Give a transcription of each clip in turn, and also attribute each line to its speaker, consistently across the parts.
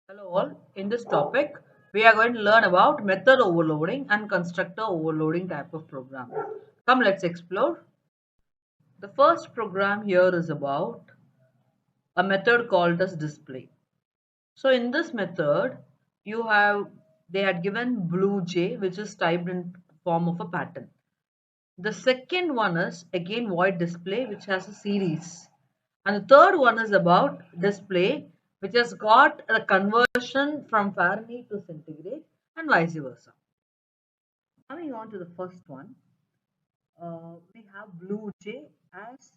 Speaker 1: Hello all. In this topic, we are going to learn about method overloading and constructor overloading type of program. Come, let's explore. The first program here is about a method called as display. So in this method, they had given blue j, which is typed in form of a pattern. The second one is again void display, which has a series. And the third one is about display, which has got a conversion from Fahrenheit to centigrade and vice versa. Coming on to the first one, we have blue J as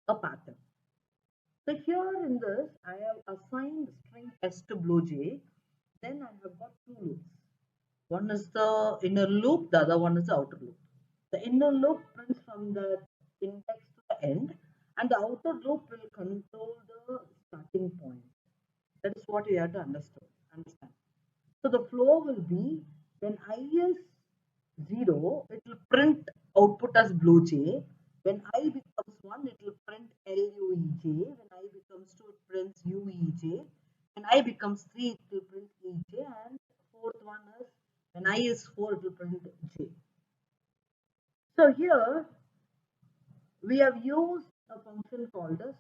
Speaker 1: a pattern. So here in this, I have assigned string S to blue J. Then I have got two loops. One is the inner loop, the other one is the outer loop. The inner loop prints from the index to the end, and the outer loop will control the starting point. That is what you have to understand. So the flow will be when I is 0, it will print output as blue J. When I becomes 1, it will print LUEJ. When I becomes 2, it prints UEJ. When I becomes 3, it will print EJ. And fourth one is when I is 4, it will print J. So here we have used a function called as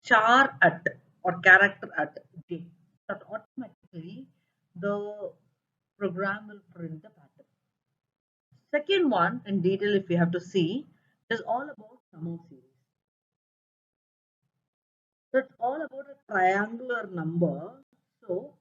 Speaker 1: char at or character at J. That automatically the program will print the pattern. Second one in detail, if we have to see, is all about sum of series. So it's all about a triangular number. So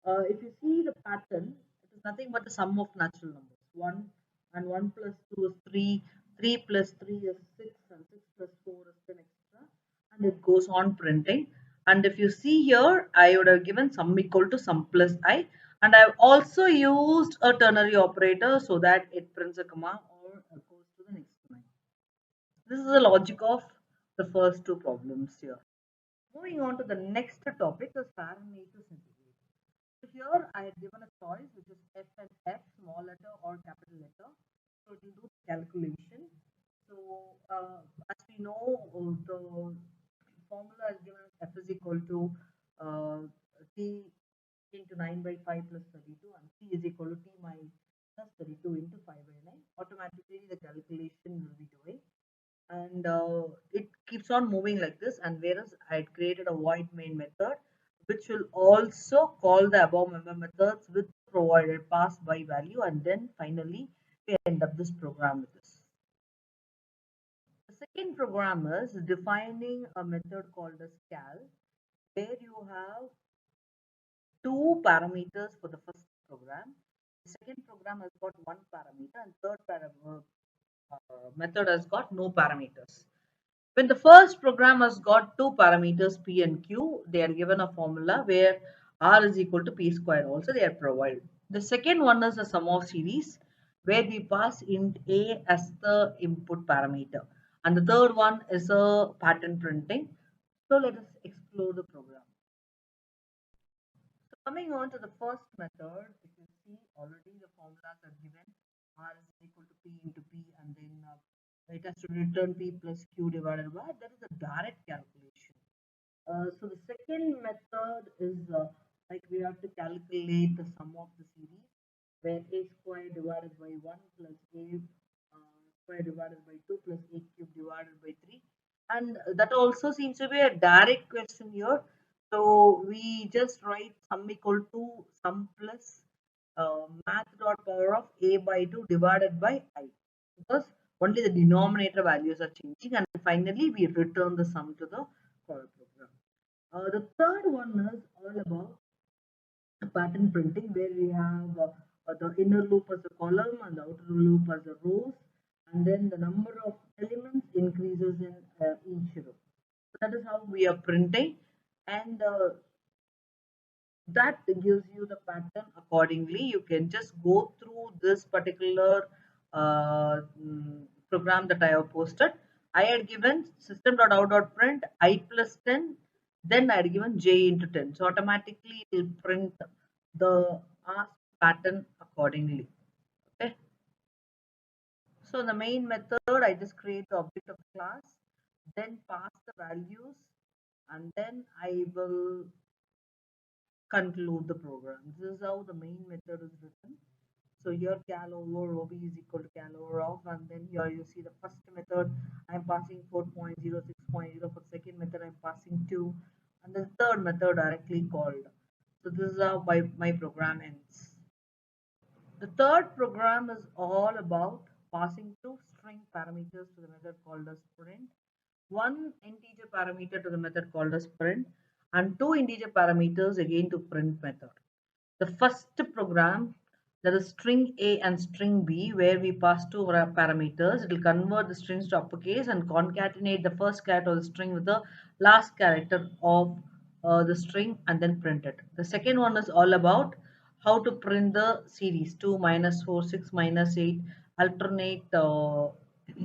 Speaker 1: if you see the pattern, it is nothing but the sum of natural numbers. 1 and 1 plus 2 is 3, 3 plus 3 is 6, and 6 plus 4 is 10, etc. And it goes on printing. And if you see here, I would have given sum equal to sum plus I. And I've also used a ternary operator so that it prints a comma or goes to the next line. This is the logic of the first two problems here. Moving on to the next topic is Fahrenheit to centigrade. So here I had given a choice which is F and F, small letter or capital letter. So it will do calculation. So as we know, the formula is given as F is equal to uh, T into 9 by 5 plus 32 and C is equal to T minus 32 into 5 by 9. Automatically the calculation will be doing, and it keeps on moving like this. And whereas I had created a void main method which will also call the above member methods with provided pass by value, and then finally we end up this program with this. The second program is defining a method called as Calc, where you have two parameters for the first program. The second program has got one parameter, and third method has got no parameters. When the first program has got two parameters P and Q, they are given a formula where R is equal to P square also they are provided. The second one is a sum of series where we pass int A as the input parameter. And the third one is a pattern printing. So let us explore the program. So coming on to the first method, if you see already the formulas are given. R is equal to P into P, and then it has to return P plus Q divided by, that is a direct calculation. So the second method is like we have to calculate the sum of the series, where A square divided by 1 plus A square divided by 2 plus A cube divided by 3. And that also seems to be a direct question here. So we just write sum equal to sum plus math dot power of A by 2 divided by I, because only the denominator values are changing, and finally we return the sum to the call program. The third one is all about pattern printing, where we have the inner loop as a column and the outer loop as a rows, and then the number of elements increases in each row. So that is how we are printing, and that gives you the pattern accordingly. You can just go through this particular program that I have posted. I had given system.out.print I plus 10, then I had given j into 10. So automatically it will print the asked pattern accordingly. Okay. So the main method, I just create the object of class, then pass the values, and then I will conclude the program. This is how the main method is written. So here cal over OB is equal to cal over of, and then here you see the first method I'm passing 4.06.0, for second method I'm passing 2, and the third method directly called. So this is how my program ends. The third program is all about passing two string parameters to the method called as print, one integer parameter to the method called as print, and two integer parameters again to print method. The first program, that is string A and string B, where we pass two parameters, it will convert the strings to uppercase and concatenate the first character of the string with the last character of the string and then print it. The second one is all about how to print the series 2, -4, 6, -8, alternate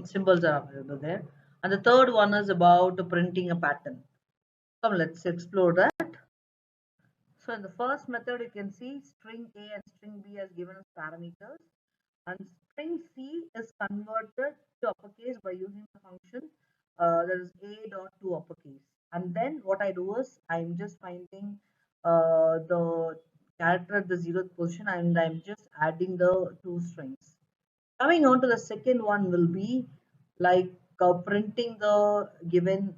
Speaker 1: symbols are available there. And the third one is about printing a pattern. Come, let's explore that. So in the first method, you can see string A and string B as given as parameters, and string C is converted to uppercase by using the function that is A dot to uppercase. And then what I do is I'm just finding the character at the zeroth position and I'm just adding the two strings. Coming on to the second one will be like printing the given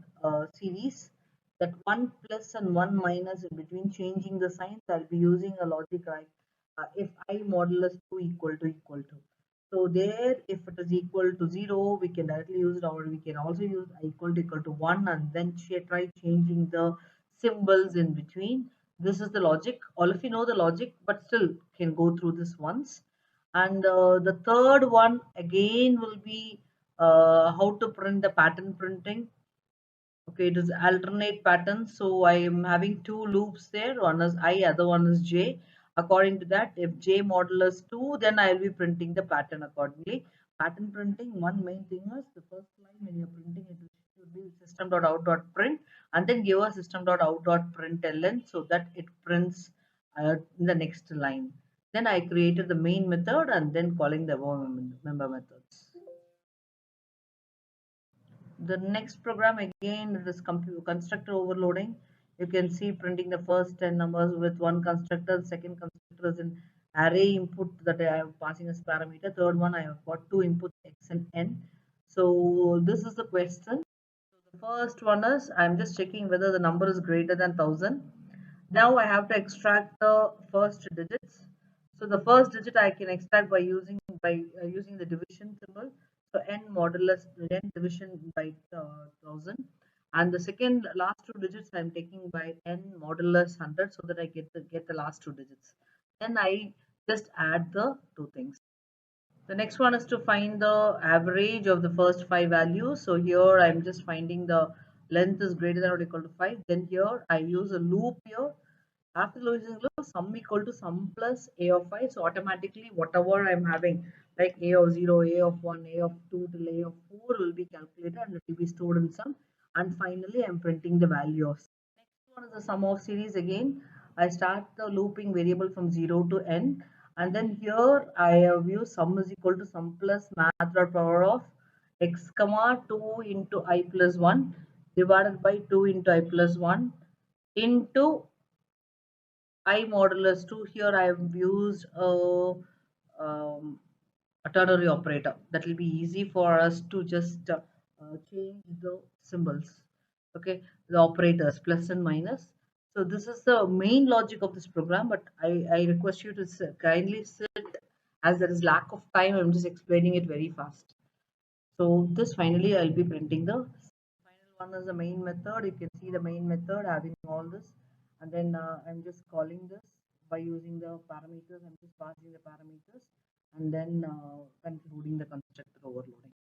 Speaker 1: series, that 1 plus and 1 minus in between, changing the signs. I'll be using a logic like if I modulus 2 equal to. So there, if it is equal to 0, we can directly use it, or we can also use equal to 1 and then try changing the symbols in between. This is the logic. All of you know the logic, but still can go through this once. And the third one again will be how to print the pattern printing. Okay, it is alternate pattern. So I am having two loops there. One is I, other one is j. According to that, if j modulus 2, then I will be printing the pattern accordingly. Pattern printing, one main thing is the first line when you're printing it should be system.out.print and then give a system.out.println so that it prints in the next line. Then I created the main method and then calling the member methods. The next program again, it is constructor overloading. You can see printing the first 10 numbers with one constructor. The second constructor is an array input that I am passing as parameter. Third one, I have got two inputs x and n. So this is the question. The first one is I'm just checking whether the number is greater than 1000. Now I have to extract the first digits. So the first digit I can extract by using the division symbol. So n modulus n division by 1000, and the second last two digits I am taking by n modulus 100 so that I get the last two digits. Then I just add the two things. The next one is to find the average of the first five values. So here I'm just finding the length is greater than or equal to 5. Then here I use a loop here. After using loop, sum equal to sum plus a of 5. So automatically whatever I'm having, like a of 0, a of 1, a of 2 till a of 4 will be calculated and it will be stored in sum. And finally I'm printing the value of. Next one is the sum of series again. I start the looping variable from 0 to n, and then here I have used sum is equal to sum plus math dot power of x comma 2 into I plus 1 divided by 2 into I plus 1 into I modulus 2. Here I have used um, a ternary operator. That will be easy for us to just change the symbols. Okay, the operators plus and minus. So this is the main logic of this program, but I request you to kindly sit, as there is lack of time. I'm just explaining it very fast. So this finally I'll be printing the final one is the main method. You can see the main method having all this, and then I'm just calling this by using the parameters. I'm just passing the parameters and then concluding the constructor overloading.